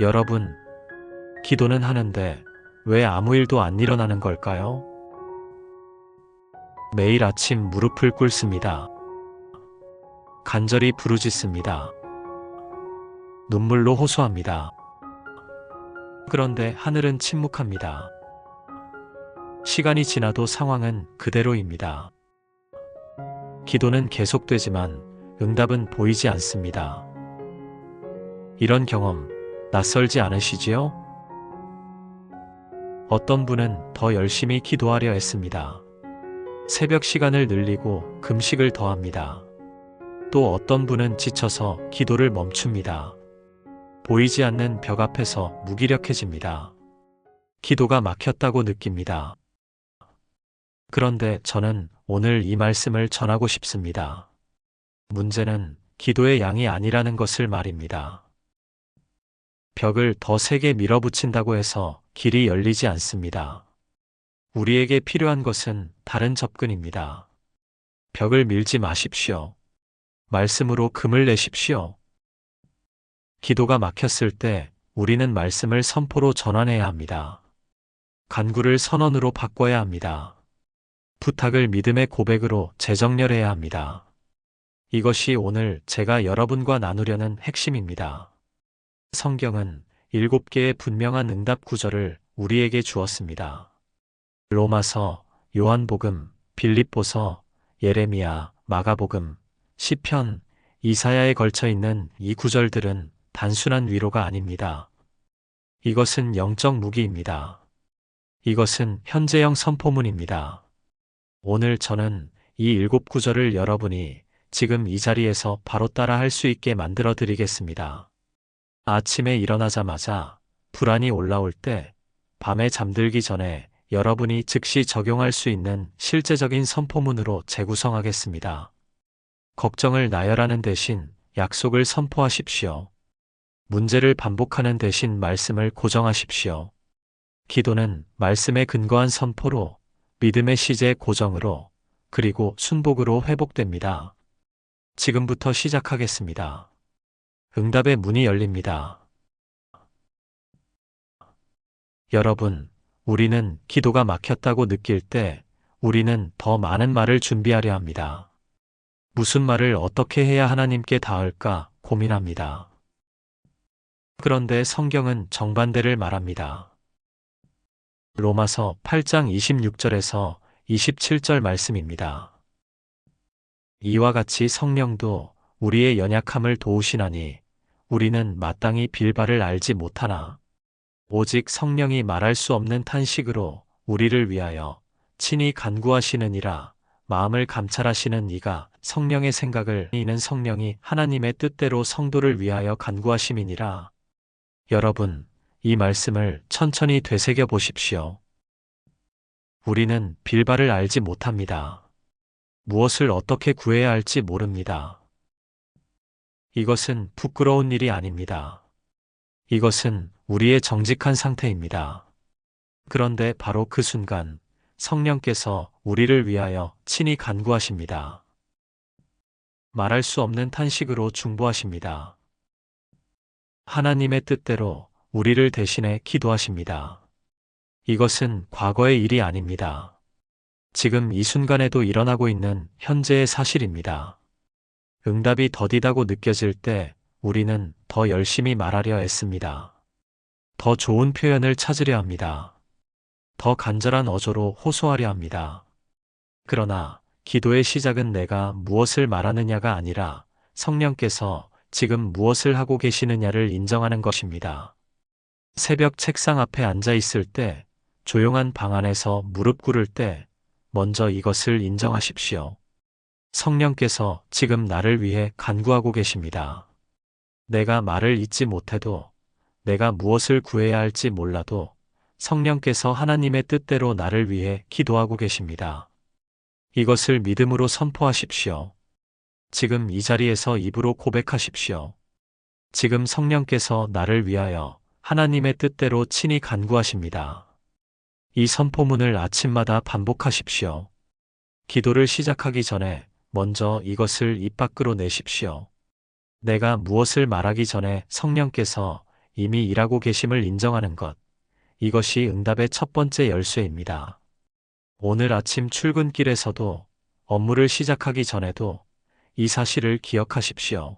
여러분, 기도는 하는데 왜 아무 일도 안 일어나는 걸까요? 매일 아침 무릎을 꿇습니다. 간절히 부르짖습니다. 눈물로 호소합니다. 그런데 하늘은 침묵합니다. 시간이 지나도 상황은 그대로입니다. 기도는 계속되지만 응답은 보이지 않습니다. 이런 경험 낯설지 않으시지요? 어떤 분은 더 열심히 기도하려 했습니다. 새벽 시간을 늘리고 금식을 더합니다. 또 어떤 분은 지쳐서 기도를 멈춥니다. 보이지 않는 벽 앞에서 무기력해집니다. 기도가 막혔다고 느낍니다. 그런데 저는 오늘 이 말씀을 전하고 싶습니다. 문제는 기도의 양이 아니라는 것을 말입니다. 벽을 더 세게 밀어붙인다고 해서 길이 열리지 않습니다. 우리에게 필요한 것은 다른 접근입니다. 벽을 밀지 마십시오. 말씀으로 금을 내십시오. 기도가 막혔을 때 우리는 말씀을 선포로 전환해야 합니다. 간구를 선언으로 바꿔야 합니다. 부탁을 믿음의 고백으로 재정렬해야 합니다. 이것이 오늘 제가 여러분과 나누려는 핵심입니다. 성경은 7개의 분명한 응답 구절을 우리에게 주었습니다. 로마서, 요한복음, 빌립보서, 예레미야, 마가복음, 시편, 이사야에 걸쳐 있는 이 구절들은 단순한 위로가 아닙니다. 이것은 영적 무기입니다. 이것은 현재형 선포문입니다. 오늘 저는 이 7구절을 여러분이 지금 이 자리에서 바로 따라 할 수 있게 만들어 드리겠습니다. 아침에 일어나자마자 불안이 올라올 때, 밤에 잠들기 전에 여러분이 즉시 적용할 수 있는 실제적인 선포문으로 재구성하겠습니다. 걱정을 나열하는 대신 약속을 선포하십시오. 문제를 반복하는 대신 말씀을 고정하십시오. 기도는 말씀에 근거한 선포로, 믿음의 시제 고정으로, 그리고 순복으로 회복됩니다. 지금부터 시작하겠습니다. 응답의 문이 열립니다. 여러분, 우리는 기도가 막혔다고 느낄 때 우리는 더 많은 말을 준비하려 합니다. 무슨 말을 어떻게 해야 하나님께 닿을까 고민합니다. 그런데 성경은 정반대를 말합니다. 로마서 8장 26절에서 27절 말씀입니다. 이와 같이 성령도 우리의 연약함을 도우시나니 우리는 마땅히 빌바를 알지 못하나 오직 성령이 말할 수 없는 탄식으로 우리를 위하여 친히 간구하시느니라. 마음을 감찰하시는 이가 성령의 생각을 이는 성령이 하나님의 뜻대로 성도를 위하여 간구하심이니라. 여러분, 이 말씀을 천천히 되새겨 보십시오. 우리는 빌바를 알지 못합니다. 무엇을 어떻게 구해야 할지 모릅니다. 이것은 부끄러운 일이 아닙니다. 이것은 우리의 정직한 상태입니다. 그런데 바로 그 순간 성령께서 우리를 위하여 친히 간구하십니다. 말할 수 없는 탄식으로 중보하십니다. 하나님의 뜻대로 우리를 대신해 기도하십니다. 이것은 과거의 일이 아닙니다. 지금 이 순간에도 일어나고 있는 현재의 사실입니다. 응답이 더디다고 느껴질 때 우리는 더 열심히 말하려 애씁니다. 더 좋은 표현을 찾으려 합니다. 더 간절한 어조로 호소하려 합니다. 그러나 기도의 시작은 내가 무엇을 말하느냐가 아니라 성령께서 지금 무엇을 하고 계시느냐를 인정하는 것입니다. 새벽 책상 앞에 앉아 있을 때, 조용한 방 안에서 무릎 꿇을 때, 먼저 이것을 인정하십시오. 성령께서 지금 나를 위해 간구하고 계십니다. 내가 말을 잇지 못해도, 내가 무엇을 구해야 할지 몰라도 성령께서 하나님의 뜻대로 나를 위해 기도하고 계십니다. 이것을 믿음으로 선포하십시오. 지금 이 자리에서 입으로 고백하십시오. 지금 성령께서 나를 위하여 하나님의 뜻대로 친히 간구하십니다. 이 선포문을 아침마다 반복하십시오. 기도를 시작하기 전에 먼저 이것을 입 밖으로 내십시오. 내가 무엇을 말하기 전에 성령께서 이미 일하고 계심을 인정하는 것. 이것이 응답의 첫 번째 열쇠입니다. 오늘 아침 출근길에서도 업무를 시작하기 전에도 이 사실을 기억하십시오.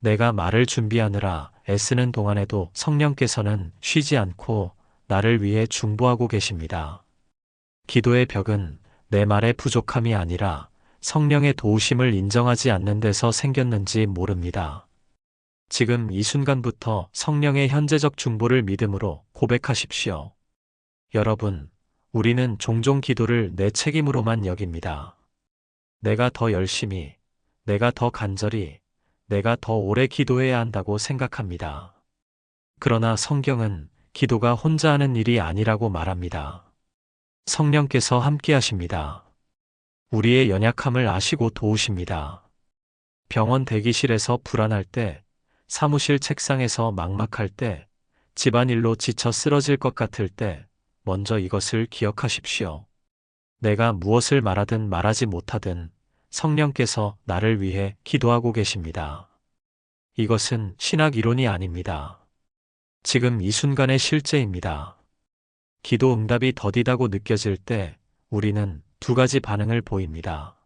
내가 말을 준비하느라 애쓰는 동안에도 성령께서는 쉬지 않고 나를 위해 중보하고 계십니다. 기도의 벽은 내 말의 부족함이 아니라 성령의 도우심을 인정하지 않는 데서 생겼는지 모릅니다. 지금 이 순간부터 성령의 현재적 중보를 믿음으로 고백하십시오. 여러분, 우리는 종종 기도를 내 책임으로만 여깁니다. 내가 더 열심히, 내가 더 간절히, 내가 더 오래 기도해야 한다고 생각합니다. 그러나 성경은 기도가 혼자 하는 일이 아니라고 말합니다. 성령께서 함께 하십니다. 우리의 연약함을 아시고 도우십니다. 병원 대기실에서 불안할 때, 사무실 책상에서 막막할 때, 집안일로 지쳐 쓰러질 것 같을 때, 먼저 이것을 기억하십시오. 내가 무엇을 말하든 말하지 못하든 성령께서 나를 위해 기도하고 계십니다. 이것은 신학 이론이 아닙니다. 지금 이 순간의 실제입니다. 기도 응답이 더디다고 느껴질 때 우리는 두 가지 반응을 보입니다.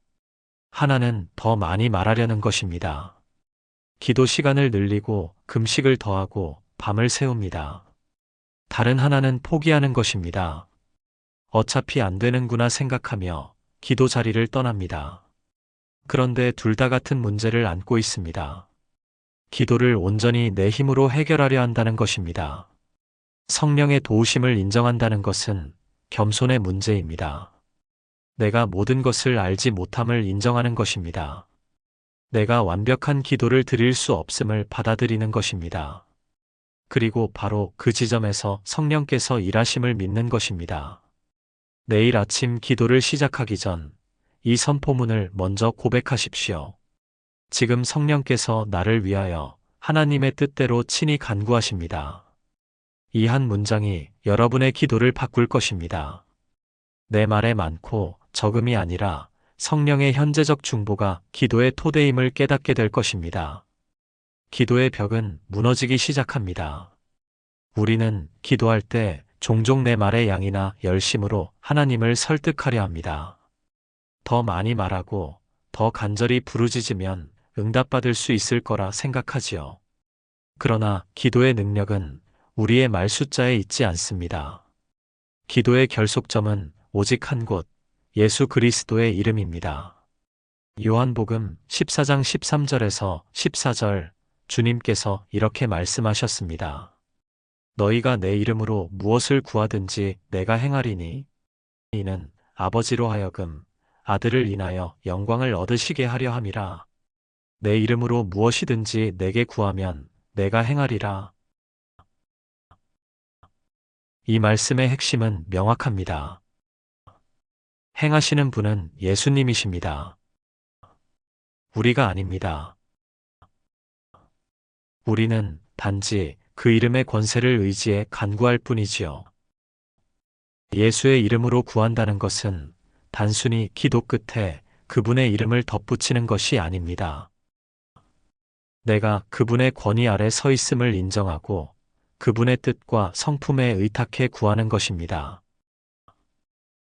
하나는 더 많이 말하려는 것입니다. 기도 시간을 늘리고 금식을 더하고 밤을 새웁니다. 다른 하나는 포기하는 것입니다. 어차피 안 되는구나 생각하며 기도 자리를 떠납니다. 그런데 둘 다 같은 문제를 안고 있습니다. 기도를 온전히 내 힘으로 해결하려 한다는 것입니다. 성령의 도우심을 인정한다는 것은 겸손의 문제입니다. 내가 모든 것을 알지 못함을 인정하는 것입니다. 내가 완벽한 기도를 드릴 수 없음을 받아들이는 것입니다. 그리고 바로 그 지점에서 성령께서 일하심을 믿는 것입니다. 내일 아침 기도를 시작하기 전 이 선포문을 먼저 고백하십시오. 지금 성령께서 나를 위하여 하나님의 뜻대로 친히 간구하십니다. 이 한 문장이 여러분의 기도를 바꿀 것입니다. 내 말에 많고 적음이 아니라 성령의 현재적 중보가 기도의 토대임을 깨닫게 될 것입니다. 기도의 벽은 무너지기 시작합니다. 우리는 기도할 때 종종 내 말의 양이나 열심으로 하나님을 설득하려 합니다. 더 많이 말하고 더 간절히 부르짖으면 응답받을 수 있을 거라 생각하지요. 그러나 기도의 능력은 우리의 말 숫자에 있지 않습니다. 기도의 결속점은 오직 한 곳, 예수 그리스도의 이름입니다. 요한복음 14장 13절에서 14절 주님께서 이렇게 말씀하셨습니다. 너희가 내 이름으로 무엇을 구하든지 내가 행하리니 이는 아버지로 하여금 아들을 인하여 영광을 얻으시게 하려 함이라. 내 이름으로 무엇이든지 내게 구하면 내가 행하리라. 이 말씀의 핵심은 명확합니다. 행하시는 분은 예수님이십니다. 우리가 아닙니다. 우리는 단지 그 이름의 권세를 의지해 간구할 뿐이지요. 예수의 이름으로 구한다는 것은 단순히 기도 끝에 그분의 이름을 덧붙이는 것이 아닙니다. 내가 그분의 권위 아래 서 있음을 인정하고 그분의 뜻과 성품에 의탁해 구하는 것입니다.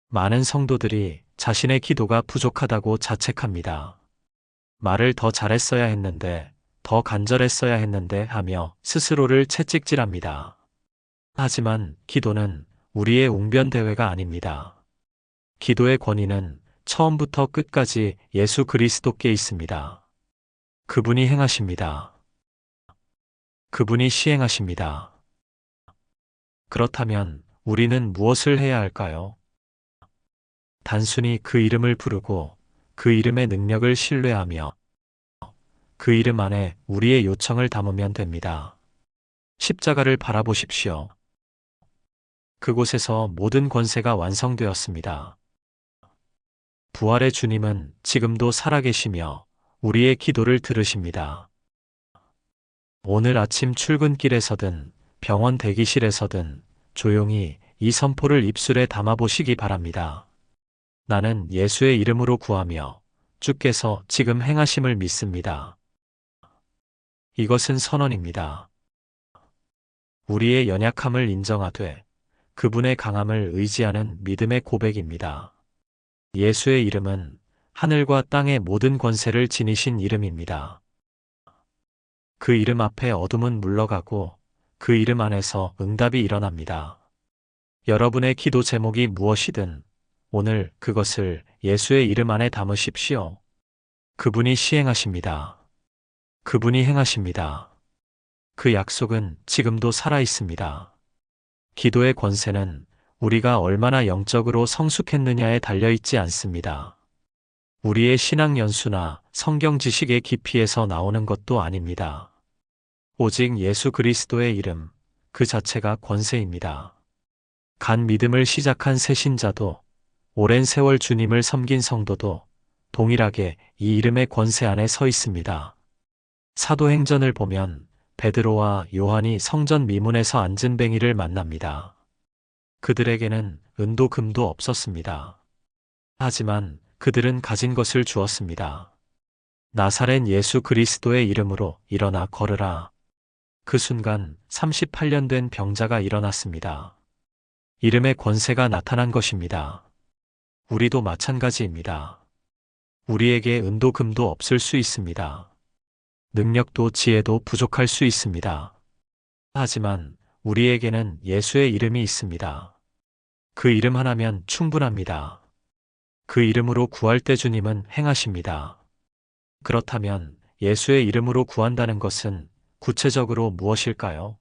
많은 성도들이 자신의 기도가 부족하다고 자책합니다. 말을 더 잘했어야 했는데, 더 간절했어야 했는데 하며 스스로를 채찍질합니다. 하지만 기도는 우리의 웅변대회가 아닙니다. 기도의 권위는 처음부터 끝까지 예수 그리스도께 있습니다. 그분이 행하십니다. 그분이 시행하십니다. 그렇다면 우리는 무엇을 해야 할까요? 단순히 그 이름을 부르고 그 이름의 능력을 신뢰하며 그 이름 안에 우리의 요청을 담으면 됩니다. 십자가를 바라보십시오. 그곳에서 모든 권세가 완성되었습니다. 부활의 주님은 지금도 살아계시며 우리의 기도를 들으십니다. 오늘 아침 출근길에서든 병원 대기실에서든 조용히 이 선포를 입술에 담아보시기 바랍니다. 나는 예수의 이름으로 구하며 주께서 지금 행하심을 믿습니다. 이것은 선언입니다. 우리의 연약함을 인정하되 그분의 강함을 의지하는 믿음의 고백입니다. 예수의 이름은 하늘과 땅의 모든 권세를 지니신 이름입니다. 그 이름 앞에 어둠은 물러가고 그 이름 안에서 응답이 일어납니다. 여러분의 기도 제목이 무엇이든 오늘 그것을 예수의 이름 안에 담으십시오. 그분이 시행하십니다. 그분이 행하십니다. 그 약속은 지금도 살아 있습니다. 기도의 권세는 우리가 얼마나 영적으로 성숙했느냐에 달려있지 않습니다. 우리의 신앙 연수나 성경 지식의 깊이에서 나오는 것도 아닙니다. 오직 예수 그리스도의 이름, 그 자체가 권세입니다. 간 믿음을 시작한 새신자도 오랜 세월 주님을 섬긴 성도도 동일하게 이 이름의 권세 안에 서 있습니다. 사도행전을 보면 베드로와 요한이 성전 미문에서 앉은 뱅이를 만납니다. 그들에게는 은도 금도 없었습니다. 하지만 그들은 가진 것을 주었습니다. 나사렛 예수 그리스도의 이름으로 일어나 걸으라. 그 순간 38년 된 병자가 일어났습니다. 이름의 권세가 나타난 것입니다. 우리도 마찬가지입니다. 우리에게 은도 금도 없을 수 있습니다. 능력도 지혜도 부족할 수 있습니다. 하지만 우리에게는 예수의 이름이 있습니다. 그 이름 하나면 충분합니다. 그 이름으로 구할 때 주님은 행하십니다. 그렇다면 예수의 이름으로 구한다는 것은 구체적으로 무엇일까요?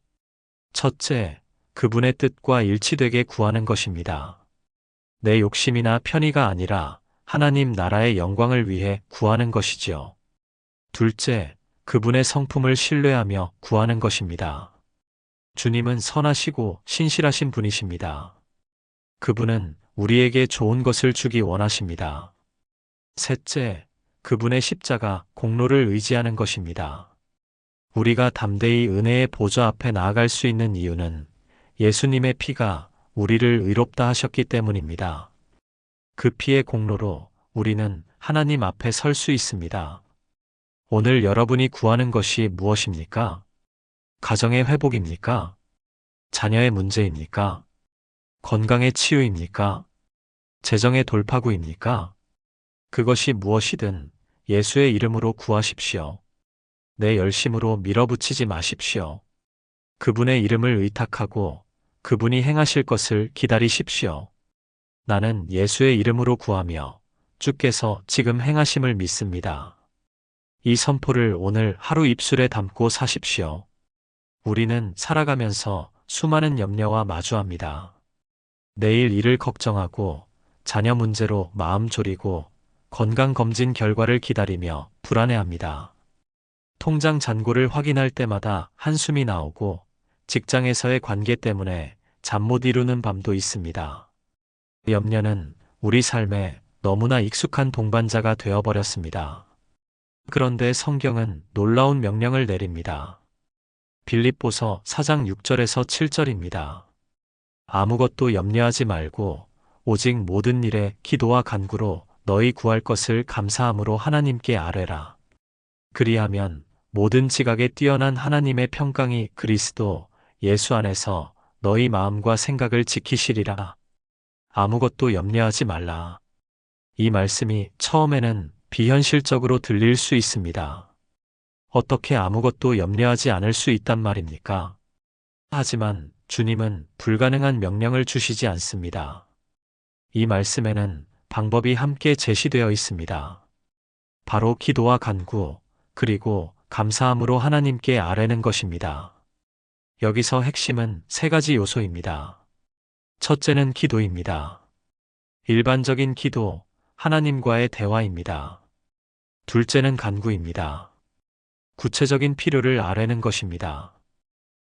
첫째, 그분의 뜻과 일치되게 구하는 것입니다. 내 욕심이나 편의가 아니라 하나님 나라의 영광을 위해 구하는 것이지요. 둘째, 그분의 성품을 신뢰하며 구하는 것입니다. 주님은 선하시고 신실하신 분이십니다. 그분은 우리에게 좋은 것을 주기 원하십니다. 셋째, 그분의 십자가 공로를 의지하는 것입니다. 우리가 담대히 은혜의 보좌 앞에 나아갈 수 있는 이유는 예수님의 피가 우리를 의롭다 하셨기 때문입니다. 그 피의 공로로 우리는 하나님 앞에 설 수 있습니다. 오늘 여러분이 구하는 것이 무엇입니까? 가정의 회복입니까? 자녀의 문제입니까? 건강의 치유입니까? 재정의 돌파구입니까? 그것이 무엇이든 예수의 이름으로 구하십시오. 내 열심으로 밀어붙이지 마십시오. 그분의 이름을 의탁하고 그분이 행하실 것을 기다리십시오. 나는 예수의 이름으로 구하며 주께서 지금 행하심을 믿습니다. 이 선포를 오늘 하루 입술에 담고 사십시오. 우리는 살아가면서 수많은 염려와 마주합니다. 내일 일을 걱정하고 자녀 문제로 마음 졸이고 건강검진 결과를 기다리며 불안해합니다. 통장 잔고를 확인할 때마다 한숨이 나오고 직장에서의 관계 때문에 잠 못 이루는 밤도 있습니다. 염려는 우리 삶에 너무나 익숙한 동반자가 되어버렸습니다. 그런데 성경은 놀라운 명령을 내립니다. 빌립보서 4장 6절에서 7절입니다. 아무것도 염려하지 말고 오직 모든 일에 기도와 간구로 너희 구할 것을 감사함으로 하나님께 아뢰라. 그리하면 모든 지각에 뛰어난 하나님의 평강이 그리스도 예수 안에서 너희 마음과 생각을 지키시리라. 아무것도 염려하지 말라. 이 말씀이 처음에는 비현실적으로 들릴 수 있습니다. 어떻게 아무것도 염려하지 않을 수 있단 말입니까? 하지만 주님은 불가능한 명령을 주시지 않습니다. 이 말씀에는 방법이 함께 제시되어 있습니다. 바로 기도와 간구, 그리고 감사함으로 하나님께 아뢰는 것입니다. 여기서 핵심은 세 가지 요소입니다. 첫째는 기도입니다. 일반적인 기도, 하나님과의 대화입니다. 둘째는 간구입니다. 구체적인 필요를 아뢰는 것입니다.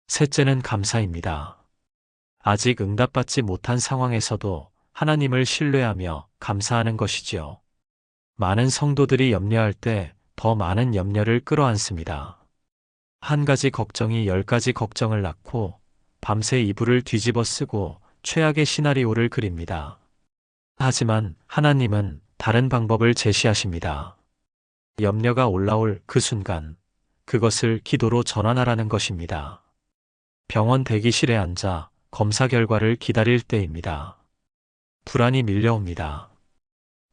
셋째는 감사입니다. 아직 응답받지 못한 상황에서도 하나님을 신뢰하며 감사하는 것이지요. 많은 성도들이 염려할 때 더 많은 염려를 끌어안습니다. 한 가지 걱정이 10가지 걱정을 낳고 밤새 이불을 뒤집어 쓰고 최악의 시나리오를 그립니다. 하지만 하나님은 다른 방법을 제시하십니다. 염려가 올라올 그 순간 그것을 기도로 전환하라는 것입니다. 병원 대기실에 앉아 검사 결과를 기다릴 때입니다. 불안이 밀려옵니다.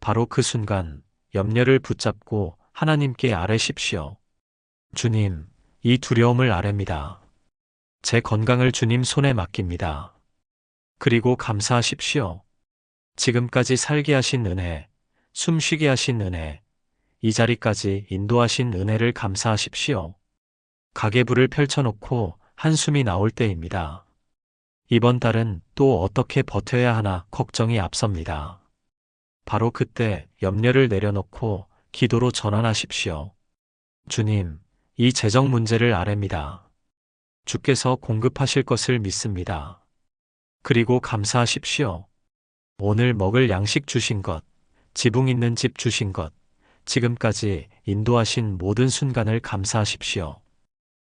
바로 그 순간 염려를 붙잡고 하나님께 아뢰십시오. 주님, 이 두려움을 아뢰입니다. 제 건강을 주님 손에 맡깁니다. 그리고 감사하십시오. 지금까지 살게 하신 은혜, 숨쉬게 하신 은혜, 이 자리까지 인도하신 은혜를 감사하십시오. 가계부를 펼쳐놓고 한숨이 나올 때입니다. 이번 달은 또 어떻게 버텨야 하나 걱정이 앞섭니다. 바로 그때 염려를 내려놓고 기도로 전환하십시오. 주님, 이 재정 문제를 아뢰입니다. 주께서 공급하실 것을 믿습니다. 그리고 감사하십시오. 오늘 먹을 양식 주신 것, 지붕 있는 집 주신 것, 지금까지 인도하신 모든 순간을 감사하십시오.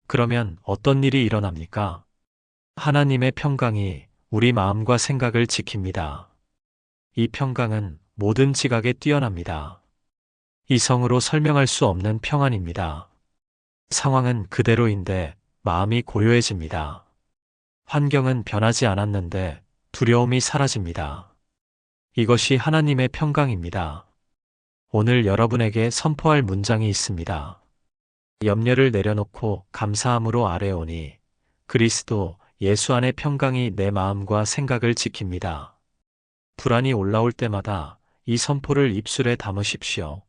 그러면 어떤 일이 일어납니까? 하나님의 평강이 우리 마음과 생각을 지킵니다. 이 평강은 모든 지각에 뛰어납니다. 이성으로 설명할 수 없는 평안입니다. 상황은 그대로인데 마음이 고요해집니다. 환경은 변하지 않았는데 두려움이 사라집니다. 이것이 하나님의 평강입니다. 오늘 여러분에게 선포할 문장이 있습니다. 염려를 내려놓고 감사함으로 아뢰오니 그리스도 예수 안의 평강이 내 마음과 생각을 지킵니다. 불안이 올라올 때마다 이 선포를 입술에 담으십시오.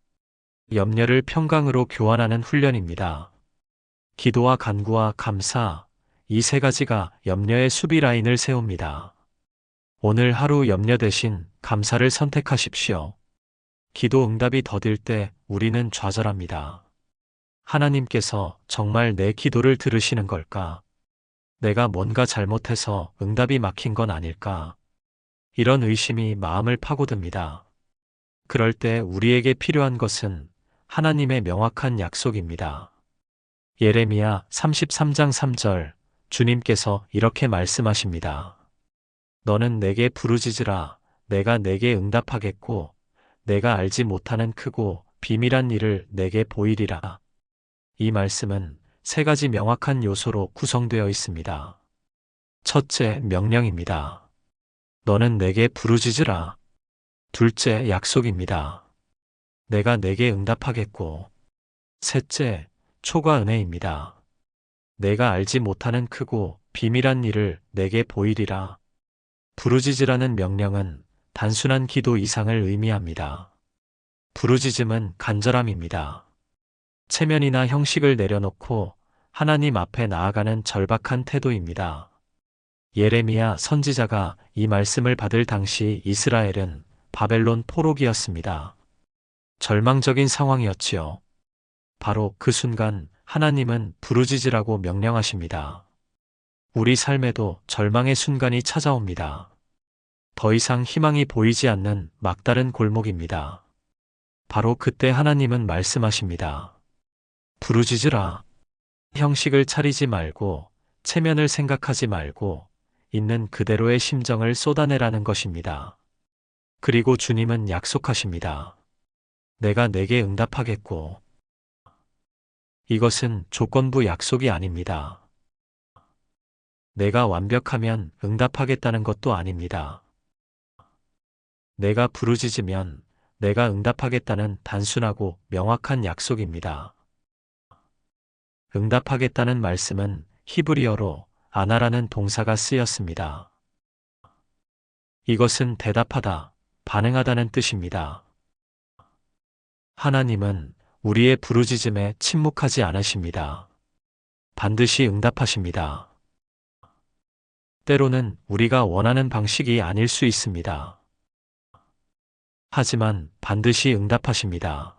염려를 평강으로 교환하는 훈련입니다. 기도와 간구와 감사, 이 세 가지가 염려의 수비 라인을 세웁니다. 오늘 하루 염려 대신 감사를 선택하십시오. 기도 응답이 더딜 때 우리는 좌절합니다. 하나님께서 정말 내 기도를 들으시는 걸까? 내가 뭔가 잘못해서 응답이 막힌 건 아닐까? 이런 의심이 마음을 파고듭니다. 그럴 때 우리에게 필요한 것은 하나님의 명확한 약속입니다. 예레미야 33장 3절, 주님께서 이렇게 말씀하십니다. 너는 내게 부르짖으라. 내가 내게 응답하겠고 내가 알지 못하는 크고 비밀한 일을 내게 보이리라. 이 말씀은 세 가지 명확한 요소로 구성되어 있습니다. 첫째, 명령입니다. 너는 내게 부르짖으라. 둘째, 약속입니다. 내가 내게 응답하겠고. 셋째, 초과 은혜입니다. 내가 알지 못하는 크고 비밀한 일을 내게 보이리라. 부르짖으라는 명령은 단순한 기도 이상을 의미합니다. 부르짖음은 간절함입니다. 체면이나 형식을 내려놓고 하나님 앞에 나아가는 절박한 태도입니다. 예레미야 선지자가 이 말씀을 받을 당시 이스라엘은 바벨론 포로기였습니다. 절망적인 상황이었지요. 바로 그 순간 하나님은 부르짖으라고 명령하십니다. 우리 삶에도 절망의 순간이 찾아옵니다. 더 이상 희망이 보이지 않는 막다른 골목입니다. 바로 그때 하나님은 말씀하십니다. 부르짖으라. 형식을 차리지 말고 체면을 생각하지 말고 있는 그대로의 심정을 쏟아내라는 것입니다. 그리고 주님은 약속하십니다. 내가 내게 응답하겠고. 이것은 조건부 약속이 아닙니다. 내가 완벽하면 응답하겠다는 것도 아닙니다. 내가 부르짖으면 내가 응답하겠다는 단순하고 명확한 약속입니다. 응답하겠다는 말씀은 히브리어로 아나라는 동사가 쓰였습니다. 이것은 대답하다, 반응하다는 뜻입니다. 하나님은 우리의 부르짖음에 침묵하지 않으십니다. 반드시 응답하십니다. 때로는 우리가 원하는 방식이 아닐 수 있습니다. 하지만 반드시 응답하십니다.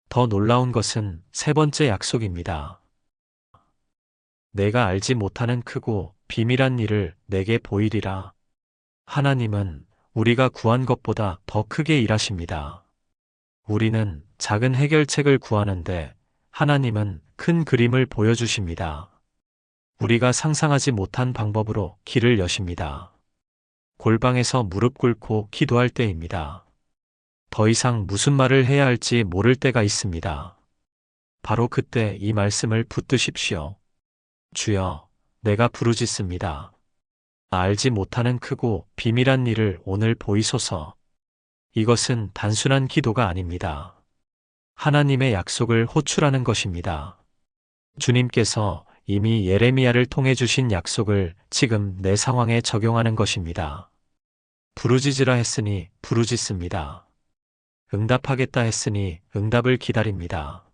더 놀라운 것은 세 번째 약속입니다. 내가 알지 못하는 크고 비밀한 일을 내게 보이리라. 하나님은 우리가 구한 것보다 더 크게 일하십니다. 우리는 작은 해결책을 구하는데 하나님은 큰 그림을 보여주십니다. 우리가 상상하지 못한 방법으로 길을 여십니다. 골방에서 무릎 꿇고 기도할 때입니다. 더 이상 무슨 말을 해야 할지 모를 때가 있습니다. 바로 그때 이 말씀을 붙드십시오. 주여, 내가 부르짖습니다. 알지 못하는 크고 비밀한 일을 오늘 보이소서. 이것은 단순한 기도가 아닙니다. 하나님의 약속을 호출하는 것입니다. 주님께서 이미 예레미야를 통해 주신 약속을 지금 내 상황에 적용하는 것입니다. 부르짖으라 했으니 부르짖습니다. 응답하겠다 했으니 응답을 기다립니다.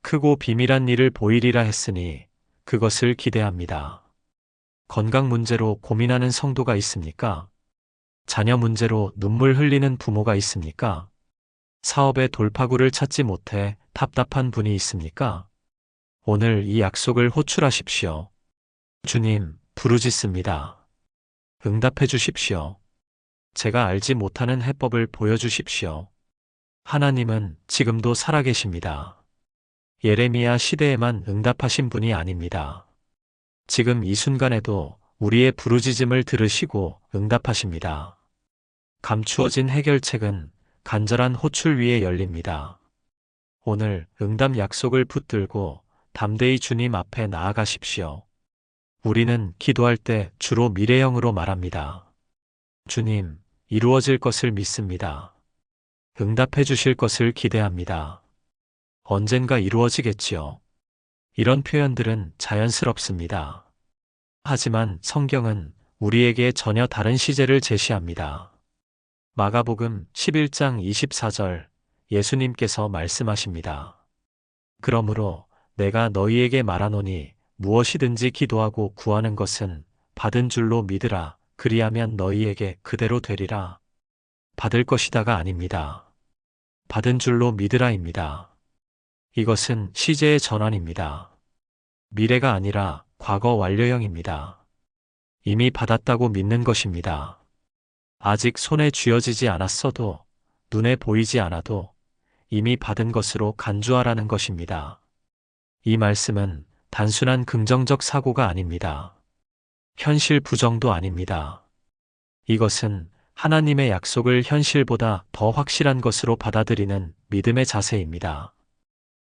크고 비밀한 일을 보이리라 했으니 그것을 기대합니다. 건강 문제로 고민하는 성도가 있습니까? 자녀 문제로 눈물 흘리는 부모가 있습니까? 사업의 돌파구를 찾지 못해 답답한 분이 있습니까? 오늘 이 약속을 호출하십시오. 주님, 부르짖습니다. 응답해 주십시오. 제가 알지 못하는 해법을 보여주십시오. 하나님은 지금도 살아계십니다. 예레미야 시대에만 응답하신 분이 아닙니다. 지금 이 순간에도 우리의 부르짖음을 들으시고 응답하십니다. 감추어진 해결책은 간절한 호출 위에 열립니다. 오늘 응답 약속을 붙들고 담대히 주님 앞에 나아가십시오. 우리는 기도할 때 주로 미래형으로 말합니다. 주님, 이루어질 것을 믿습니다. 응답해 주실 것을 기대합니다. 언젠가 이루어지겠지요. 이런 표현들은 자연스럽습니다. 하지만 성경은 우리에게 전혀 다른 시제를 제시합니다. 마가복음 11장 24절 예수님께서 말씀하십니다. 그러므로 내가 너희에게 말하노니 무엇이든지 기도하고 구하는 것은 받은 줄로 믿으라. 그리하면 너희에게 그대로 되리라. 받을 것이다가 아닙니다. 받은 줄로 믿으라입니다. 이것은 시제의 전환입니다. 미래가 아니라 과거 완료형입니다. 이미 받았다고 믿는 것입니다. 아직 손에 쥐어지지 않았어도, 눈에 보이지 않아도 이미 받은 것으로 간주하라는 것입니다. 이 말씀은 단순한 긍정적 사고가 아닙니다. 현실 부정도 아닙니다. 이것은 하나님의 약속을 현실보다 더 확실한 것으로 받아들이는 믿음의 자세입니다.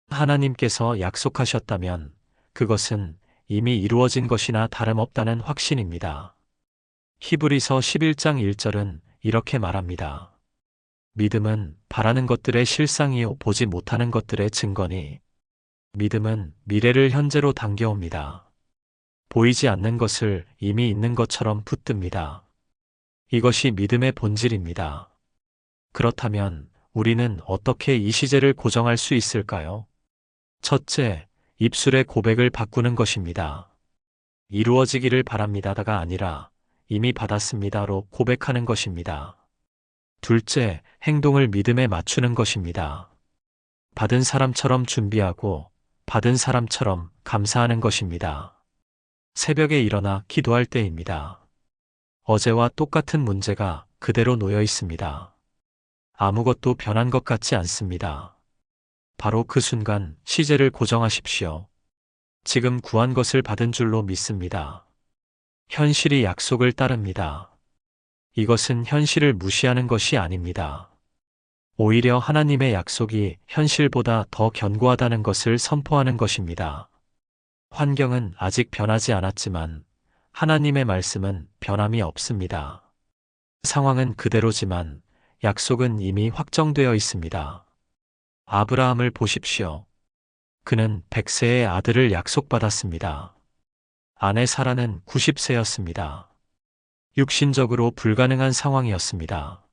하나님께서 약속하셨다면 그것은 이미 이루어진 것이나 다름없다는 확신입니다. 히브리서 11장 1절은 이렇게 말합니다. 믿음은 바라는 것들의 실상이요 보지 못하는 것들의 증거니. 믿음은 미래를 현재로 당겨옵니다. 보이지 않는 것을 이미 있는 것처럼 붙듭니다. 이것이 믿음의 본질입니다. 그렇다면 우리는 어떻게 이 시제를 고정할 수 있을까요? 첫째, 입술의 고백을 바꾸는 것입니다. 이루어지기를 바랍니다가 아니라 이미 받았습니다로 고백하는 것입니다. 둘째, 행동을 믿음에 맞추는 것입니다. 받은 사람처럼 준비하고 받은 사람처럼 감사하는 것입니다. 새벽에 일어나 기도할 때입니다. 어제와 똑같은 문제가 그대로 놓여 있습니다. 아무것도 변한 것 같지 않습니다. 바로 그 순간 시제를 고정하십시오. 지금 구한 것을 받은 줄로 믿습니다. 현실이 약속을 따릅니다. 이것은 현실을 무시하는 것이 아닙니다. 오히려 하나님의 약속이 현실보다 더 견고하다는 것을 선포하는 것입니다. 환경은 아직 변하지 않았지만 하나님의 말씀은 변함이 없습니다. 상황은 그대로지만 약속은 이미 확정되어 있습니다. 아브라함을 보십시오. 그는 100세의 아들을 약속받았습니다. 아내 사라는 90세였습니다. 육신적으로 불가능한 상황이었습니다.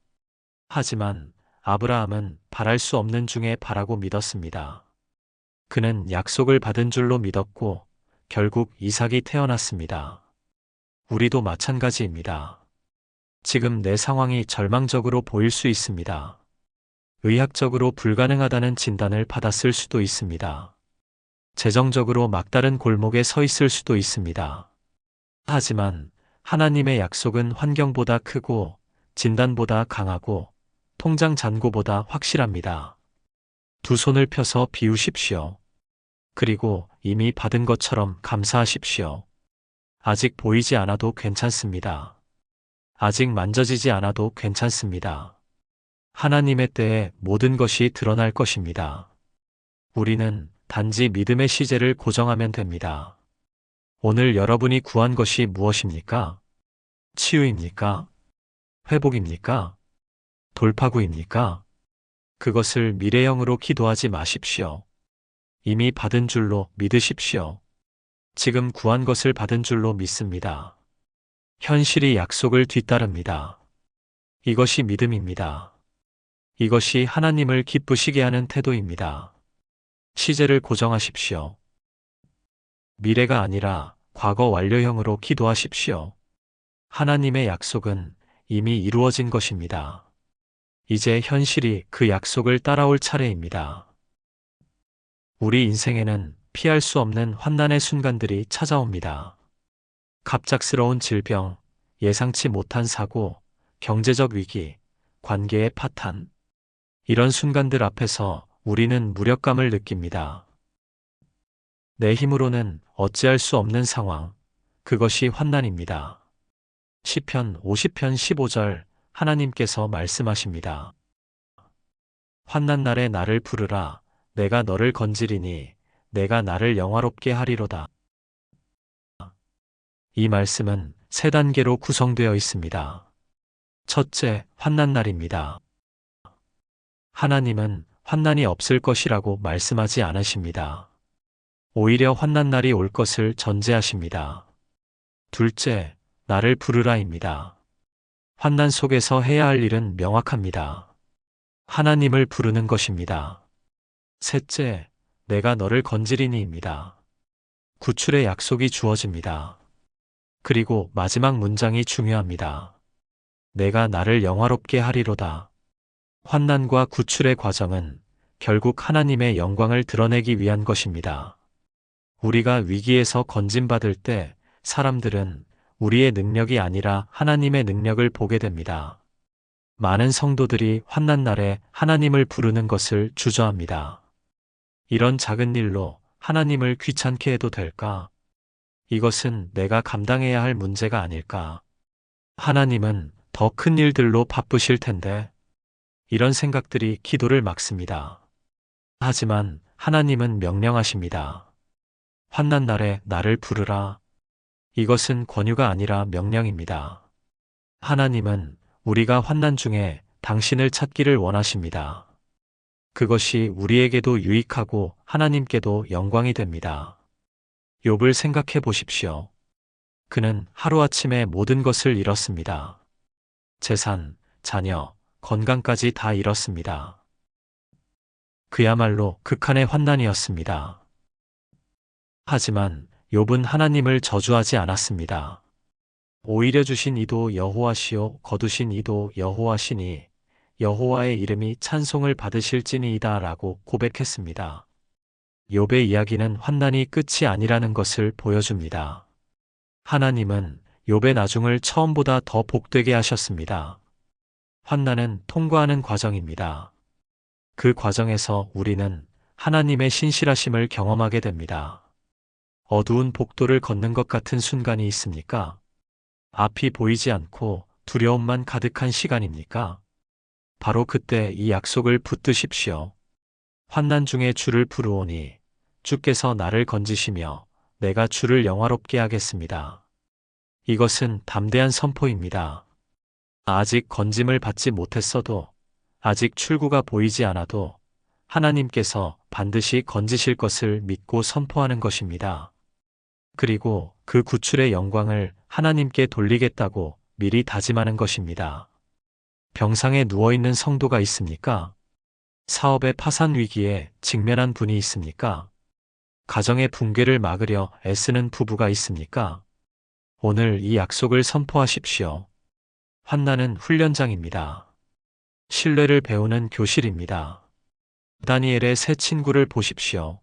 하지만 아브라함은 바랄 수 없는 중에 바라고 믿었습니다. 그는 약속을 받은 줄로 믿었고 결국 이삭이 태어났습니다. 우리도 마찬가지입니다. 지금 내 상황이 절망적으로 보일 수 있습니다. 의학적으로 불가능하다는 진단을 받았을 수도 있습니다. 재정적으로 막다른 골목에 서 있을 수도 있습니다. 하지만 하나님의 약속은 환경보다 크고 진단보다 강하고 통장 잔고보다 확실합니다. 두 손을 펴서 비우십시오. 그리고 이미 받은 것처럼 감사하십시오. 아직 보이지 않아도 괜찮습니다. 아직 만져지지 않아도 괜찮습니다. 하나님의 때에 모든 것이 드러날 것입니다. 우리는 단지 믿음의 시제를 고정하면 됩니다. 오늘 여러분이 구한 것이 무엇입니까? 치유입니까? 회복입니까? 돌파구입니까? 그것을 미래형으로 기도하지 마십시오. 이미 받은 줄로 믿으십시오. 지금 구한 것을 받은 줄로 믿습니다. 현실이 약속을 뒤따릅니다. 이것이 믿음입니다. 이것이 하나님을 기쁘시게 하는 태도입니다. 시제를 고정하십시오. 미래가 아니라 과거 완료형으로 기도하십시오. 하나님의 약속은 이미 이루어진 것입니다. 이제 현실이 그 약속을 따라올 차례입니다. 우리 인생에는 피할 수 없는 환난의 순간들이 찾아옵니다. 갑작스러운 질병, 예상치 못한 사고, 경제적 위기, 관계의 파탄. 이런 순간들 앞에서 우리는 무력감을 느낍니다. 내 힘으로는 어찌할 수 없는 상황, 그것이 환난입니다. 시편 50편 15절 하나님께서 말씀하십니다. 환난 날에 나를 부르라. 내가 너를 건지리니 내가 나를 영화롭게 하리로다. 이 말씀은 세 단계로 구성되어 있습니다. 첫째, 환난 날입니다. 하나님은 환난이 없을 것이라고 말씀하지 않으십니다. 오히려 환난 날이 올 것을 전제하십니다. 둘째, 나를 부르라입니다. 환난 속에서 해야 할 일은 명확합니다. 하나님을 부르는 것입니다. 셋째, 내가 너를 건지리니입니다. 구출의 약속이 주어집니다. 그리고 마지막 문장이 중요합니다. 내가 나를 영화롭게 하리로다. 환난과 구출의 과정은 결국 하나님의 영광을 드러내기 위한 것입니다. 우리가 위기에서 건진받을 때 사람들은 우리의 능력이 아니라 하나님의 능력을 보게 됩니다. 많은 성도들이 환난 날에 하나님을 부르는 것을 주저합니다. 이런 작은 일로 하나님을 귀찮게 해도 될까? 이것은 내가 감당해야 할 문제가 아닐까? 하나님은 더 큰 일들로 바쁘실 텐데. 이런 생각들이 기도를 막습니다. 하지만 하나님은 명령하십니다. 환난 날에 나를 부르라. 이것은 권유가 아니라 명령입니다. 하나님은 우리가 환난 중에 당신을 찾기를 원하십니다. 그것이 우리에게도 유익하고 하나님께도 영광이 됩니다. 욥을 생각해 보십시오. 그는 하루아침에 모든 것을 잃었습니다. 재산, 자녀, 건강까지 다 잃었습니다. 그야말로 극한의 환난이었습니다. 하지만 욥은 하나님을 저주하지 않았습니다. 오히려 주신 이도 여호와시요 거두신 이도 여호와시니 여호와의 이름이 찬송을 받으실지니이다 라고 고백했습니다. 욥의 이야기는 환난이 끝이 아니라는 것을 보여줍니다. 하나님은 욥의 나중을 처음보다 더 복되게 하셨습니다. 환난은 통과하는 과정입니다. 그 과정에서 우리는 하나님의 신실하심을 경험하게 됩니다. 어두운 복도를 걷는 것 같은 순간이 있습니까? 앞이 보이지 않고 두려움만 가득한 시간입니까? 바로 그때 이 약속을 붙드십시오. 환난 중에 주를 부르오니 주께서 나를 건지시며 내가 주를 영화롭게 하겠습니다. 이것은 담대한 선포입니다. 아직 건짐을 받지 못했어도, 아직 출구가 보이지 않아도 하나님께서 반드시 건지실 것을 믿고 선포하는 것입니다. 그리고 그 구출의 영광을 하나님께 돌리겠다고 미리 다짐하는 것입니다. 병상에 누워있는 성도가 있습니까? 사업의 파산 위기에 직면한 분이 있습니까? 가정의 붕괴를 막으려 애쓰는 부부가 있습니까? 오늘 이 약속을 선포하십시오. 환난은 훈련장입니다. 신뢰를 배우는 교실입니다. 다니엘의 세 친구를 보십시오.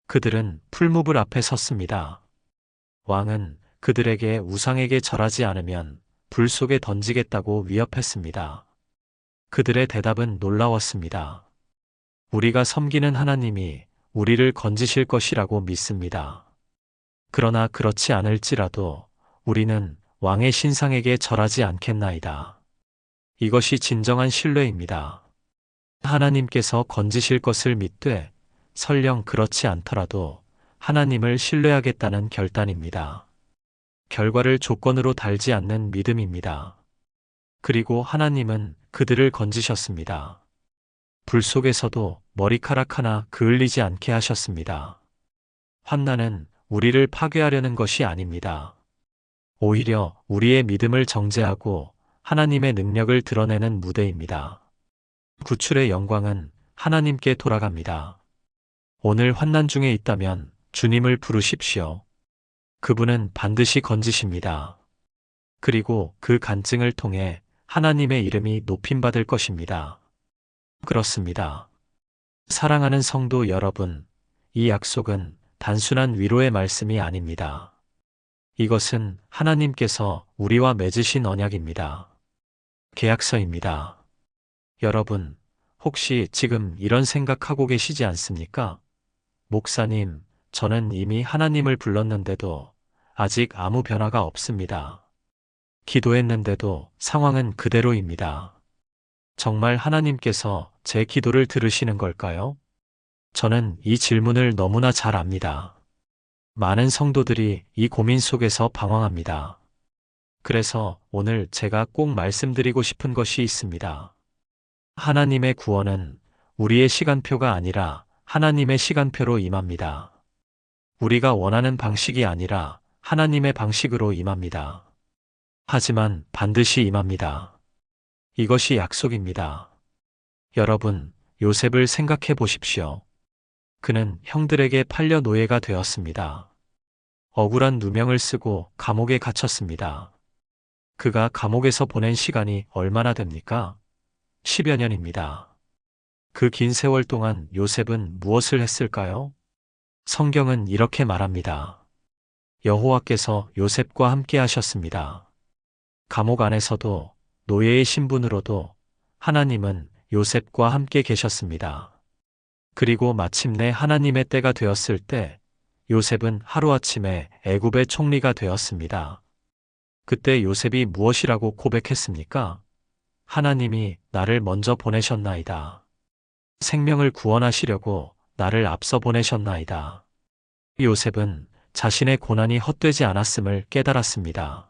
그들은 풀무불 앞에 섰습니다. 왕은 그들에게 우상에게 절하지 않으면 불 속에 던지겠다고 위협했습니다. 그들의 대답은 놀라웠습니다. 우리가 섬기는 하나님이 우리를 건지실 것이라고 믿습니다. 그러나 그렇지 않을지라도 우리는 왕의 신상에게 절하지 않겠나이다. 이것이 진정한 신뢰입니다. 하나님께서 건지실 것을 믿되 설령 그렇지 않더라도 하나님을 신뢰하겠다는 결단입니다. 결과를 조건으로 달지 않는 믿음입니다. 그리고 하나님은 그들을 건지셨습니다. 불 속에서도 머리카락 하나 그을리지 않게 하셨습니다. 환난은 우리를 파괴하려는 것이 아닙니다. 오히려 우리의 믿음을 정죄하고 하나님의 능력을 드러내는 무대입니다. 구출의 영광은 하나님께 돌아갑니다. 오늘 환난 중에 있다면 주님을 부르십시오. 그분은 반드시 건지십니다. 그리고 그 간증을 통해 하나님의 이름이 높임받을 것입니다. 그렇습니다. 사랑하는 성도 여러분, 이 약속은 단순한 위로의 말씀이 아닙니다. 이것은 하나님께서 우리와 맺으신 언약입니다. 계약서입니다. 여러분, 혹시 지금 이런 생각하고 계시지 않습니까? 목사님, 저는 이미 하나님을 불렀는데도 아직 아무 변화가 없습니다. 기도했는데도 상황은 그대로입니다. 정말 하나님께서 제 기도를 들으시는 걸까요? 저는 이 질문을 너무나 잘 압니다. 많은 성도들이 이 고민 속에서 방황합니다. 그래서 오늘 제가 꼭 말씀드리고 싶은 것이 있습니다. 하나님의 구원은 우리의 시간표가 아니라 하나님의 시간표로 임합니다. 우리가 원하는 방식이 아니라 하나님의 방식으로 임합니다. 하지만 반드시 임합니다. 이것이 약속입니다. 여러분, 요셉을 생각해 보십시오. 그는 형들에게 팔려 노예가 되었습니다. 억울한 누명을 쓰고 감옥에 갇혔습니다. 그가 감옥에서 보낸 시간이 얼마나 됩니까? 10여 년입니다. 그 긴 세월 동안 요셉은 무엇을 했을까요? 성경은 이렇게 말합니다. 여호와께서 요셉과 함께 하셨습니다. 감옥 안에서도 노예의 신분으로도 하나님은 요셉과 함께 계셨습니다. 그리고 마침내 하나님의 때가 되었을 때 요셉은 하루아침에 애굽의 총리가 되었습니다. 그때 요셉이 무엇이라고 고백했습니까? 하나님이 나를 먼저 보내셨나이다. 생명을 구원하시려고 나를 앞서 보내셨나이다. 요셉은 자신의 고난이 헛되지 않았음을 깨달았습니다.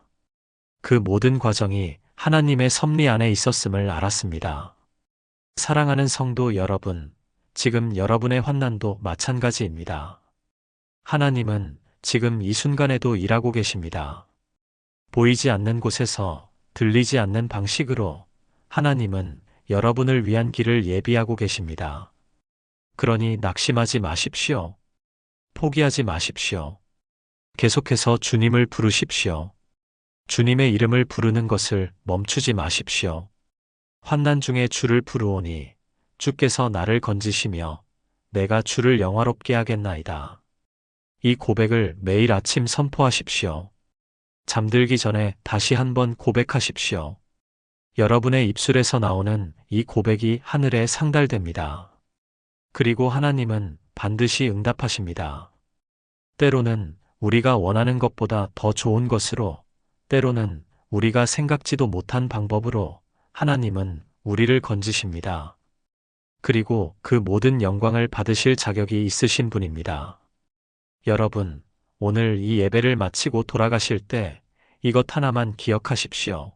그 모든 과정이 하나님의 섭리 안에 있었음을 알았습니다. 사랑하는 성도 여러분, 지금 여러분의 환난도 마찬가지입니다. 하나님은 지금 이 순간에도 일하고 계십니다. 보이지 않는 곳에서 들리지 않는 방식으로 하나님은 여러분을 위한 길을 예비하고 계십니다. 그러니 낙심하지 마십시오. 포기하지 마십시오. 계속해서 주님을 부르십시오. 주님의 이름을 부르는 것을 멈추지 마십시오. 환난 중에 주를 부르오니 주께서 나를 건지시며 내가 주를 영화롭게 하겠나이다. 이 고백을 매일 아침 선포하십시오. 잠들기 전에 다시 한번 고백하십시오. 여러분의 입술에서 나오는 이 고백이 하늘에 상달됩니다. 그리고 하나님은 반드시 응답하십니다. 때로는 우리가 원하는 것보다 더 좋은 것으로, 때로는 우리가 생각지도 못한 방법으로 하나님은 우리를 건지십니다. 그리고 그 모든 영광을 받으실 자격이 있으신 분입니다. 여러분, 오늘 이 예배를 마치고 돌아가실 때 이것 하나만 기억하십시오.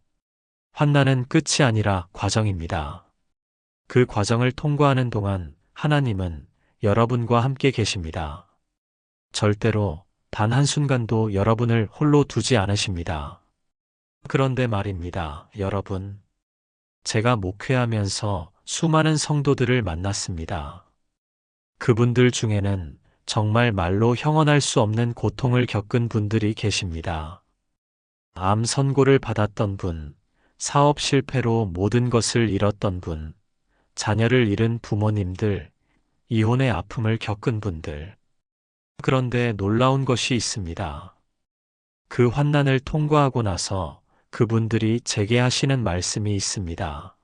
환난은 끝이 아니라 과정입니다. 그 과정을 통과하는 동안 하나님은 여러분과 함께 계십니다. 절대로 단 한순간도 여러분을 홀로 두지 않으십니다. 그런데 말입니다, 여러분. 제가 목회하면서 수많은 성도들을 만났습니다. 그분들 중에는 정말 말로 형언할 수 없는 고통을 겪은 분들이 계십니다. 암 선고를 받았던 분, 사업 실패로 모든 것을 잃었던 분, 자녀를 잃은 부모님들, 이혼의 아픔을 겪은 분들. 그런데 놀라운 것이 있습니다. 그 환난을 통과하고 나서 그분들이 제게 하시는 말씀이 있습니다.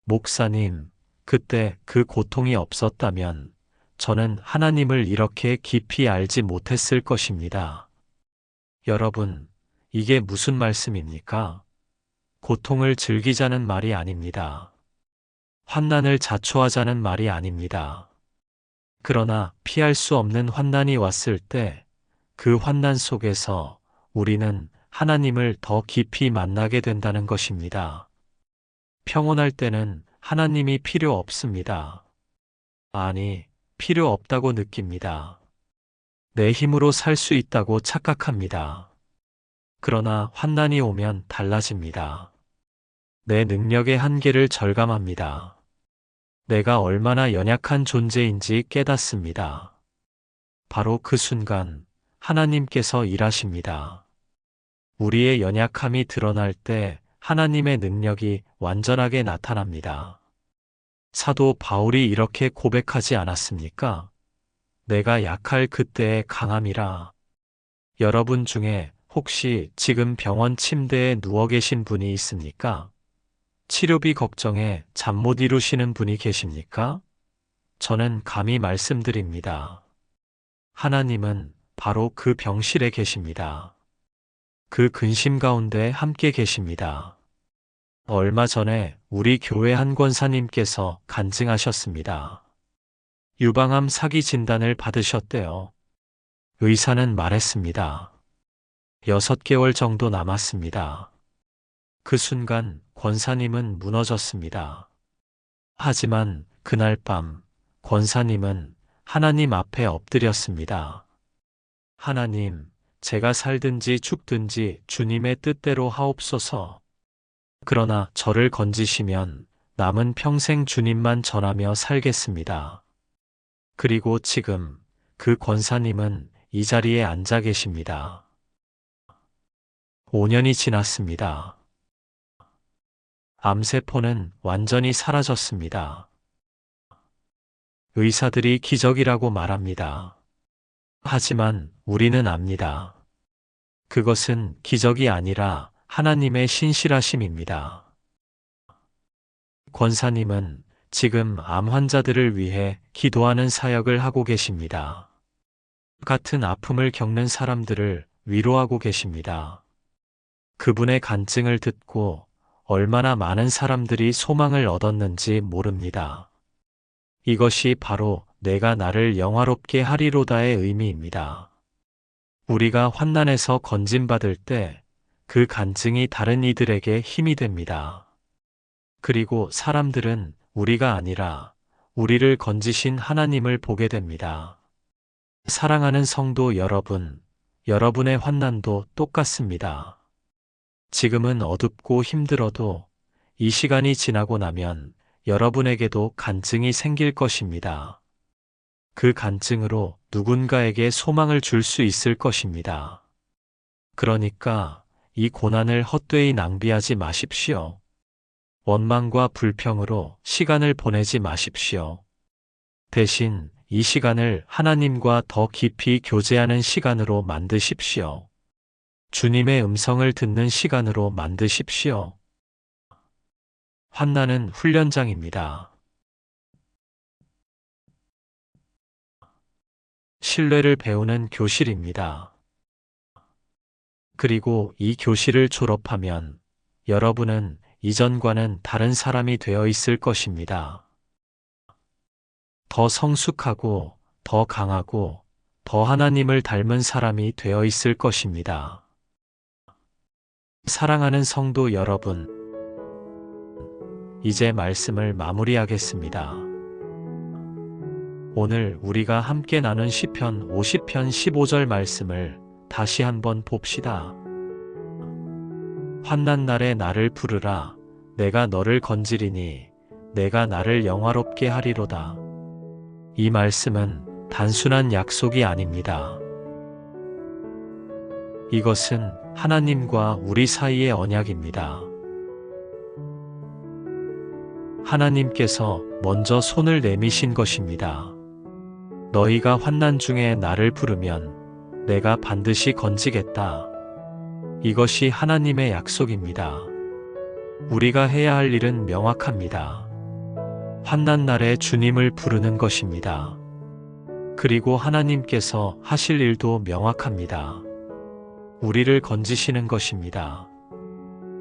목사님, 그때 그 고통이 없었다면 저는 하나님을 이렇게 깊이 알지 못했을 것입니다. 여러분, 이게 무슨 말씀입니까? 고통을 즐기자는 말이 아닙니다. 환난을 자초하자는 말이 아닙니다. 그러나 피할 수 없는 환난이 왔을 때 그 환난 속에서 우리는 하나님을 더 깊이 만나게 된다는 것입니다. 평온할 때는 하나님이 필요 없습니다. 아니, 필요 없다고 느낍니다. 내 힘으로 살 수 있다고 착각합니다. 그러나 환난이 오면 달라집니다. 내 능력의 한계를 절감합니다. 내가 얼마나 연약한 존재인지 깨닫습니다. 바로 그 순간 하나님께서 일하십니다. 우리의 연약함이 드러날 때 하나님의 능력이 완전하게 나타납니다. 사도 바울이 이렇게 고백하지 않았습니까? 내가 약할 그때의 강함이라. 여러분 중에 혹시 지금 병원 침대에 누워 계신 분이 있습니까? 치료비 걱정에 잠 못 이루시는 분이 계십니까? 저는 감히 말씀드립니다. 하나님은 바로 그 병실에 계십니다. 그 근심 가운데 함께 계십니다. 얼마 전에 우리 교회 한 권사님께서 간증하셨습니다. 유방암 사기 진단을 받으셨대요. 의사는 말했습니다. 6개월 정도 남았습니다. 그 순간 권사님은 무너졌습니다. 하지만 그날 밤 권사님은 하나님 앞에 엎드렸습니다. 하나님, 제가 살든지 죽든지 주님의 뜻대로 하옵소서. 그러나 저를 건지시면 남은 평생 주님만 전하며 살겠습니다. 그리고 지금 그 권사님은 이 자리에 앉아 계십니다. 5년이 지났습니다. 암세포는 완전히 사라졌습니다. 의사들이 기적이라고 말합니다. 하지만 우리는 압니다. 그것은 기적이 아니라 하나님의 신실하심입니다. 권사님은 지금 암 환자들을 위해 기도하는 사역을 하고 계십니다. 같은 아픔을 겪는 사람들을 위로하고 계십니다. 그분의 간증을 듣고 얼마나 많은 사람들이 소망을 얻었는지 모릅니다. 이것이 바로 내가 나를 영화롭게 하리로다의 의미입니다. 우리가 환난에서 건짐받을 때 그 간증이 다른 이들에게 힘이 됩니다. 그리고 사람들은 우리가 아니라 우리를 건지신 하나님을 보게 됩니다. 사랑하는 성도 여러분, 여러분의 환난도 똑같습니다. 지금은 어둡고 힘들어도 이 시간이 지나고 나면 여러분에게도 간증이 생길 것입니다. 그 간증으로 누군가에게 소망을 줄 수 있을 것입니다. 그러니까 이 고난을 헛되이 낭비하지 마십시오. 원망과 불평으로 시간을 보내지 마십시오. 대신 이 시간을 하나님과 더 깊이 교제하는 시간으로 만드십시오. 주님의 음성을 듣는 시간으로 만드십시오. 환난은 훈련장입니다. 신뢰를 배우는 교실입니다. 그리고 이 교실을 졸업하면 여러분은 이전과는 다른 사람이 되어 있을 것입니다. 더 성숙하고, 더 강하고, 더 하나님을 닮은 사람이 되어 있을 것입니다. 사랑하는 성도 여러분, 이제 말씀을 마무리하겠습니다. 오늘 우리가 함께 나눈 시편 50편 15절 말씀을 다시 한번 봅시다. 환난 날에 나를 부르라. 내가 너를 건지리니 내가 나를 영화롭게 하리로다. 이 말씀은 단순한 약속이 아닙니다. 이것은 하나님과 우리 사이의 언약입니다. 하나님께서 먼저 손을 내미신 것입니다. 너희가 환난 중에 나를 부르면 내가 반드시 건지겠다. 이것이 하나님의 약속입니다. 우리가 해야 할 일은 명확합니다. 환난 날에 주님을 부르는 것입니다. 그리고 하나님께서 하실 일도 명확합니다. 우리를 건지시는 것입니다.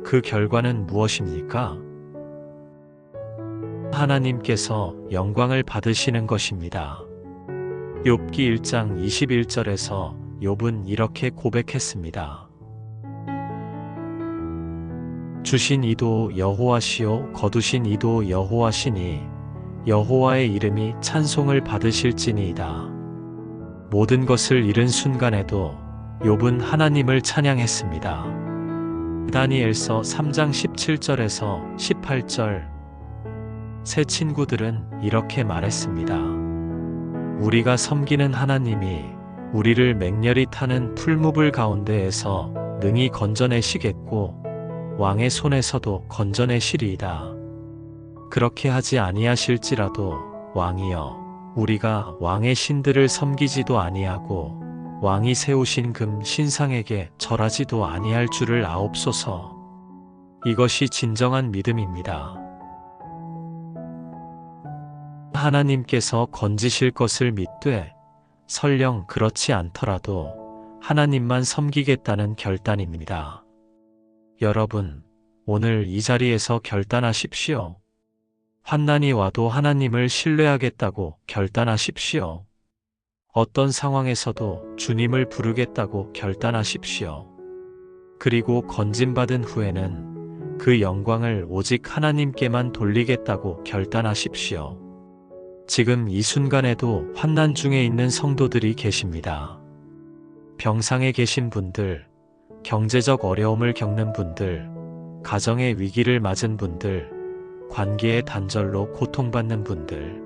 그 결과는 무엇입니까? 하나님께서 영광을 받으시는 것입니다. 욥기 1장 21절에서 욥은 이렇게 고백했습니다. 주신 이도 여호와시요 거두신 이도 여호와시니 여호와의 이름이 찬송을 받으실지니이다. 모든 것을 잃은 순간에도 욥은 하나님을 찬양했습니다. 다니엘서 3장 17절에서 18절. 새 친구들은 이렇게 말했습니다. 우리가 섬기는 하나님이 우리를 맹렬히 타는 풀무불 가운데에서 능히 건져내시겠고 왕의 손에서도 건져내시리이다. 그렇게 하지 아니하실지라도 왕이여 우리가 왕의 신들을 섬기지도 아니하고 왕이 세우신 금 신상에게 절하지도 아니할 줄을 아옵소서. 이것이 진정한 믿음입니다. 하나님께서 건지실 것을 믿되 설령 그렇지 않더라도 하나님만 섬기겠다는 결단입니다. 여러분, 오늘 이 자리에서 결단하십시오. 환난이 와도 하나님을 신뢰하겠다고 결단하십시오. 어떤 상황에서도 주님을 부르겠다고 결단하십시오. 그리고 건짐받은 후에는 그 영광을 오직 하나님께만 돌리겠다고 결단하십시오. 지금 이 순간에도 환난 중에 있는 성도들이 계십니다. 병상에 계신 분들, 경제적 어려움을 겪는 분들, 가정의 위기를 맞은 분들, 관계의 단절로 고통받는 분들,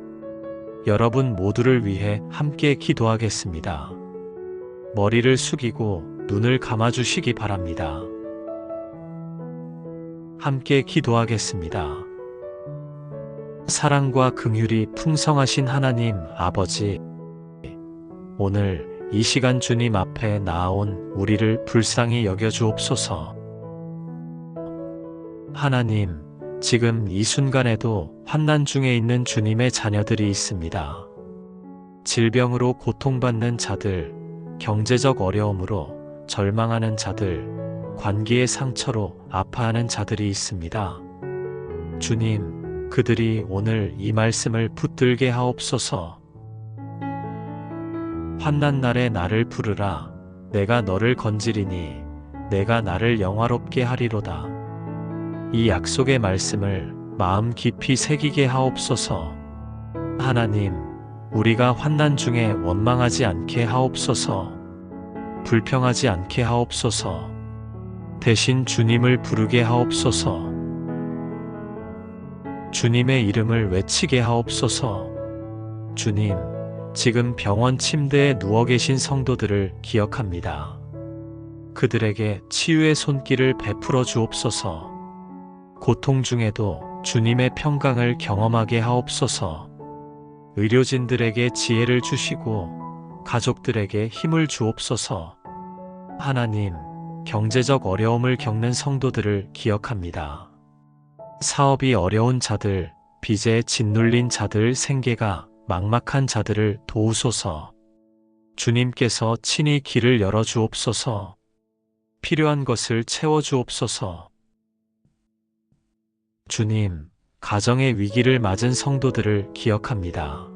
여러분 모두를 위해 함께 기도하겠습니다. 머리를 숙이고 눈을 감아주시기 바랍니다. 함께 기도하겠습니다. 사랑과 긍휼이 풍성하신 하나님 아버지, 오늘 이 시간 주님 앞에 나아온 우리를 불쌍히 여겨주옵소서. 하나님, 지금 이 순간에도 환난 중에 있는 주님의 자녀들이 있습니다. 질병으로 고통받는 자들, 경제적 어려움으로 절망하는 자들, 관계의 상처로 아파하는 자들이 있습니다. 주님, 그들이 오늘 이 말씀을 붙들게 하옵소서. 환난 날에 나를 부르라. 내가 너를 건지리니 내가 나를 영화롭게 하리로다. 이 약속의 말씀을 마음 깊이 새기게 하옵소서. 하나님, 우리가 환난 중에 원망하지 않게 하옵소서. 불평하지 않게 하옵소서. 대신 주님을 부르게 하옵소서. 주님의 이름을 외치게 하옵소서. 주님, 지금 병원 침대에 누워 계신 성도들을 기억합니다. 그들에게 치유의 손길을 베풀어 주옵소서. 고통 중에도 주님의 평강을 경험하게 하옵소서. 의료진들에게 지혜를 주시고 가족들에게 힘을 주옵소서. 하나님, 경제적 어려움을 겪는 성도들을 기억합니다. 사업이 어려운 자들, 빚에 짓눌린 자들, 생계가 막막한 자들을 도우소서. 주님께서 친히 길을 열어 주옵소서. 필요한 것을 채워 주옵소서. 주님, 가정의 위기를 맞은 성도들을 기억합니다.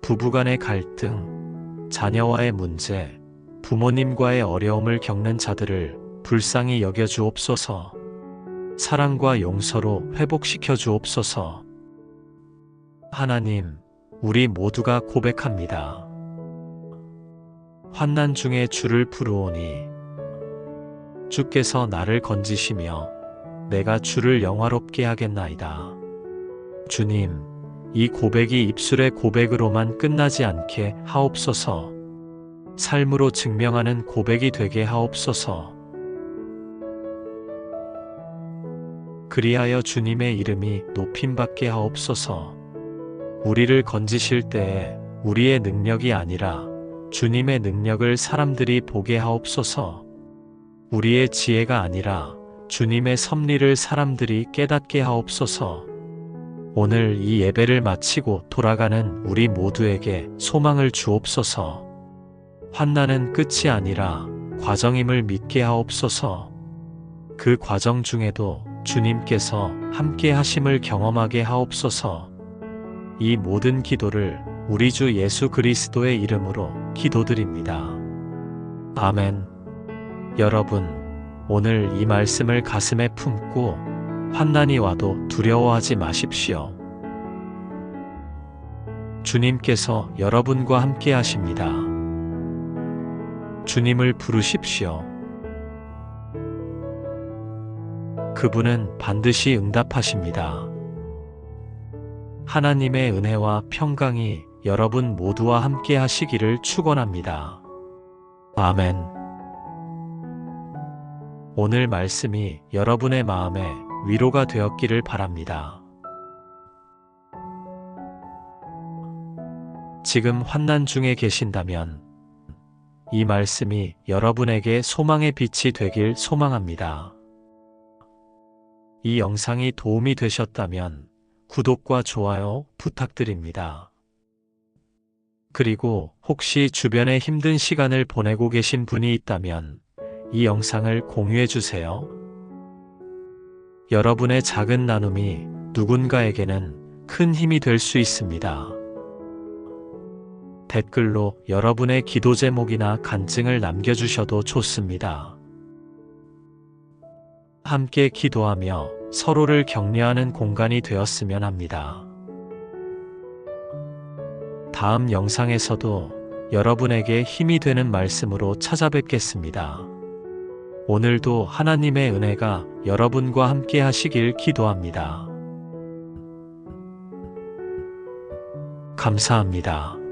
부부간의 갈등, 자녀와의 문제, 부모님과의 어려움을 겪는 자들을 불쌍히 여겨 주옵소서. 사랑과 용서로 회복시켜 주옵소서. 하나님, 우리 모두가 고백합니다. 환난 중에 주를 부르오니 주께서 나를 건지시며 내가 주를 영화롭게 하겠나이다. 주님, 이 고백이 입술의 고백으로만 끝나지 않게 하옵소서. 삶으로 증명하는 고백이 되게 하옵소서. 그리하여 주님의 이름이 높임받게 하옵소서. 우리를 건지실 때에 우리의 능력이 아니라 주님의 능력을 사람들이 보게 하옵소서. 우리의 지혜가 아니라 주님의 섭리를 사람들이 깨닫게 하옵소서. 오늘 이 예배를 마치고 돌아가는 우리 모두에게 소망을 주옵소서. 환난은 끝이 아니라 과정임을 믿게 하옵소서. 그 과정 중에도 주님께서 함께 하심을 경험하게 하옵소서. 이 모든 기도를 우리 주 예수 그리스도의 이름으로 기도드립니다. 아멘. 여러분, 오늘 이 말씀을 가슴에 품고 환난이 와도 두려워하지 마십시오. 주님께서 여러분과 함께 하십니다. 주님을 부르십시오. 그분은 반드시 응답하십니다. 하나님의 은혜와 평강이 여러분 모두와 함께 하시기를 축원합니다. 아멘. 오늘 말씀이 여러분의 마음에 위로가 되었기를 바랍니다. 지금 환난 중에 계신다면 이 말씀이 여러분에게 소망의 빛이 되길 소망합니다. 이 영상이 도움이 되셨다면 구독과 좋아요 부탁드립니다. 그리고 혹시 주변에 힘든 시간을 보내고 계신 분이 있다면 이 영상을 공유해 주세요. 여러분의 작은 나눔이 누군가에게는 큰 힘이 될 수 있습니다. 댓글로 여러분의 기도 제목이나 간증을 남겨주셔도 좋습니다. 함께 기도하며 서로를 격려하는 공간이 되었으면 합니다. 다음 영상에서도 여러분에게 힘이 되는 말씀으로 찾아뵙겠습니다. 오늘도 하나님의 은혜가 여러분과 함께 하시길 기도합니다. 감사합니다.